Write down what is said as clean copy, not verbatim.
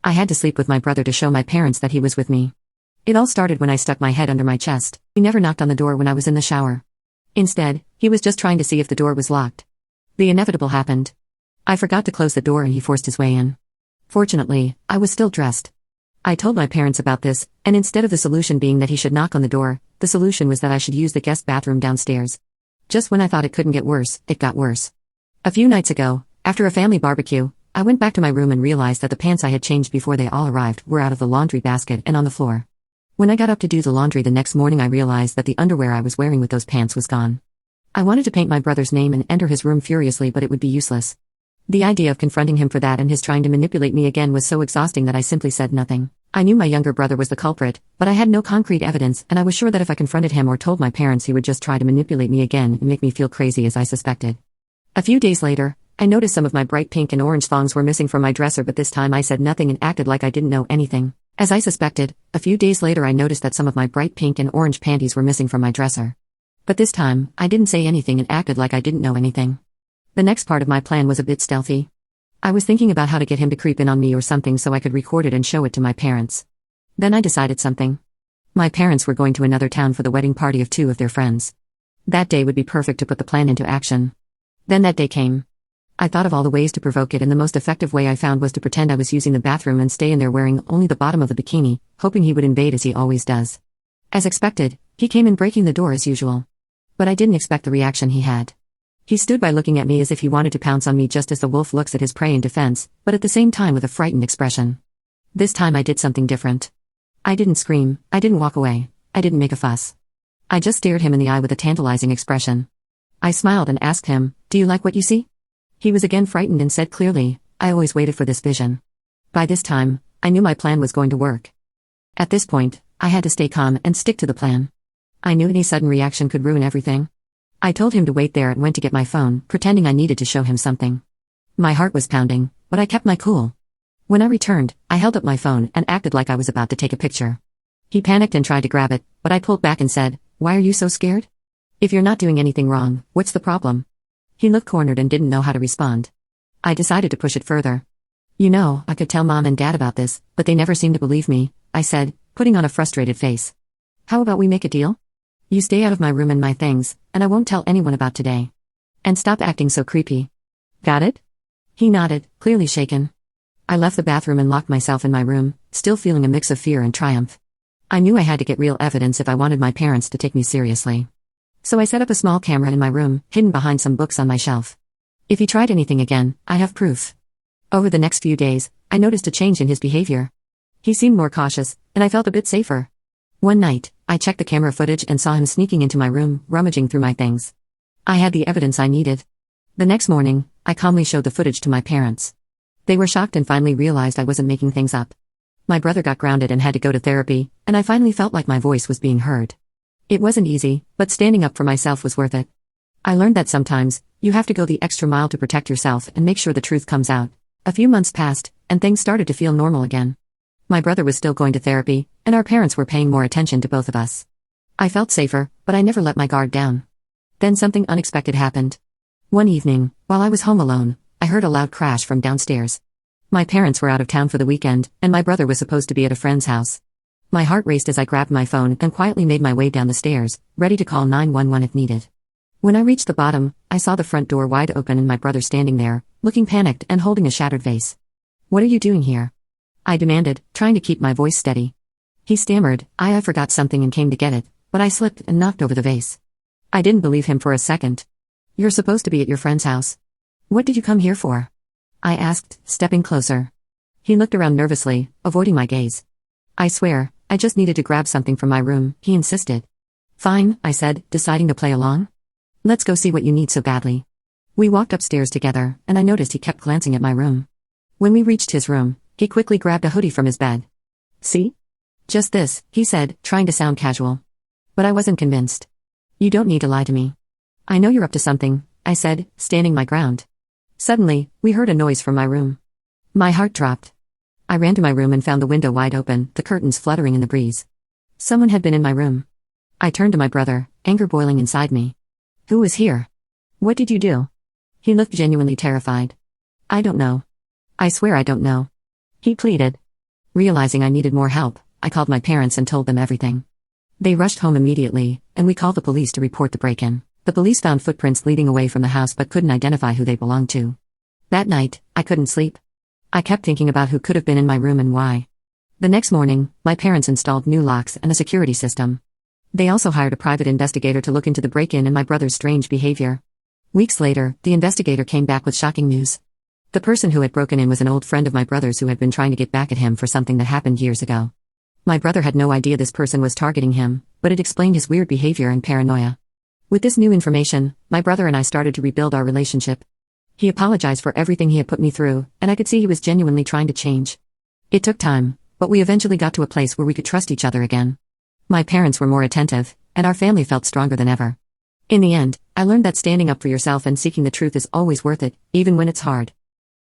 I had to sleep with my brother to show my parents that he was with me. It all started when I stuck my head under my chest. He never knocked on the door when I was in the shower. Instead, he was just trying to see if the door was locked. The inevitable happened. I forgot to close the door and he forced his way in. Fortunately, I was still dressed. I told my parents about this, and instead of the solution being that he should knock on the door, the solution was that I should use the guest bathroom downstairs. Just when I thought it couldn't get worse, it got worse. A few nights ago, after a family barbecue, I went back to my room and realized that the pants I had changed before they all arrived were out of the laundry basket and on the floor. When I got up to do the laundry the next morning, I realized that the underwear I was wearing with those pants was gone. I wanted to paint my brother's name and enter his room furiously, but it would be useless. The idea of confronting him for that and his trying to manipulate me again was so exhausting that I simply said nothing. I knew my younger brother was the culprit, but I had no concrete evidence, and I was sure that if I confronted him or told my parents, he would just try to manipulate me again and make me feel crazy as I suspected. A few days later, I noticed some of my bright pink and orange thongs were missing from my dresser, but this time I said nothing and acted like I didn't know anything. As I suspected, a few days later I noticed that some of my bright pink and orange panties were missing from my dresser. But this time, I didn't say anything and acted like I didn't know anything. The next part of my plan was a bit stealthy. I was thinking about how to get him to creep in on me or something so I could record it and show it to my parents. Then I decided something. My parents were going to another town for the wedding party of two of their friends. That day would be perfect to put the plan into action. Then that day came. I thought of all the ways to provoke it, and the most effective way I found was to pretend I was using the bathroom and stay in there wearing only the bottom of the bikini, hoping he would invade as he always does. As expected, he came in breaking the door as usual. But I didn't expect the reaction he had. He stood by looking at me as if he wanted to pounce on me, just as the wolf looks at his prey in defense, but at the same time with a frightened expression. This time I did something different. I didn't scream, I didn't walk away, I didn't make a fuss. I just stared him in the eye with a tantalizing expression. I smiled and asked him, "Do you like what you see?" He was again frightened and said clearly, "I always waited for this vision." By this time, I knew my plan was going to work. At this point, I had to stay calm and stick to the plan. I knew any sudden reaction could ruin everything. I told him to wait there and went to get my phone, pretending I needed to show him something. My heart was pounding, but I kept my cool. When I returned, I held up my phone and acted like I was about to take a picture. He panicked and tried to grab it, but I pulled back and said, "Why are you so scared? If you're not doing anything wrong, what's the problem?" He looked cornered and didn't know how to respond. I decided to push it further. "You know, I could tell Mom and Dad about this, but they never seem to believe me," I said, putting on a frustrated face. "How about we make a deal? You stay out of my room and my things, and I won't tell anyone about today. And stop acting so creepy. Got it?" He nodded, clearly shaken. I left the bathroom and locked myself in my room, still feeling a mix of fear and triumph. I knew I had to get real evidence if I wanted my parents to take me seriously. So I set up a small camera in my room, hidden behind some books on my shelf. If he tried anything again, I have proof. Over the next few days, I noticed a change in his behavior. He seemed more cautious, and I felt a bit safer. One night, I checked the camera footage and saw him sneaking into my room, rummaging through my things. I had the evidence I needed. The next morning, I calmly showed the footage to my parents. They were shocked and finally realized I wasn't making things up. My brother got grounded and had to go to therapy, and I finally felt like my voice was being heard. It wasn't easy, but standing up for myself was worth it. I learned that sometimes, you have to go the extra mile to protect yourself and make sure the truth comes out. A few months passed, and things started to feel normal again. My brother was still going to therapy, and our parents were paying more attention to both of us. I felt safer, but I never let my guard down. Then something unexpected happened. One evening, while I was home alone, I heard a loud crash from downstairs. My parents were out of town for the weekend, and my brother was supposed to be at a friend's house. My heart raced as I grabbed my phone and quietly made my way down the stairs, ready to call 911 if needed. When I reached the bottom, I saw the front door wide open and my brother standing there, looking panicked and holding a shattered vase. "What are you doing here?" I demanded, trying to keep my voice steady. He stammered, I forgot something and came to get it, but I slipped and knocked over the vase. I didn't believe him for a second. "You're supposed to be at your friend's house. What did you come here for?" I asked, stepping closer. He looked around nervously, avoiding my gaze. "I swear, I just needed to grab something from my room," he insisted. "Fine," I said, deciding to play along. "Let's go see what you need so badly." We walked upstairs together, and I noticed he kept glancing at my room. When we reached his room, he quickly grabbed a hoodie from his bed. "See? Just this," he said, trying to sound casual. But I wasn't convinced. "You don't need to lie to me. I know you're up to something," I said, standing my ground. Suddenly, we heard a noise from my room. My heart dropped. I ran to my room and found the window wide open, the curtains fluttering in the breeze. Someone had been in my room. I turned to my brother, anger boiling inside me. "Who was here? What did you do?" He looked genuinely terrified. "I don't know. I swear I don't know," he pleaded. Realizing I needed more help, I called my parents and told them everything. They rushed home immediately, and we called the police to report the break-in. The police found footprints leading away from the house but couldn't identify who they belonged to. That night, I couldn't sleep. I kept thinking about who could have been in my room and why. The next morning, my parents installed new locks and a security system. They also hired a private investigator to look into the break-in and my brother's strange behavior. Weeks later, the investigator came back with shocking news. The person who had broken in was an old friend of my brother's who had been trying to get back at him for something that happened years ago. My brother had no idea this person was targeting him, but it explained his weird behavior and paranoia. With this new information, my brother and I started to rebuild our relationship. He apologized for everything he had put me through, and I could see he was genuinely trying to change. It took time, but we eventually got to a place where we could trust each other again. My parents were more attentive, and our family felt stronger than ever. In the end, I learned that standing up for yourself and seeking the truth is always worth it, even when it's hard.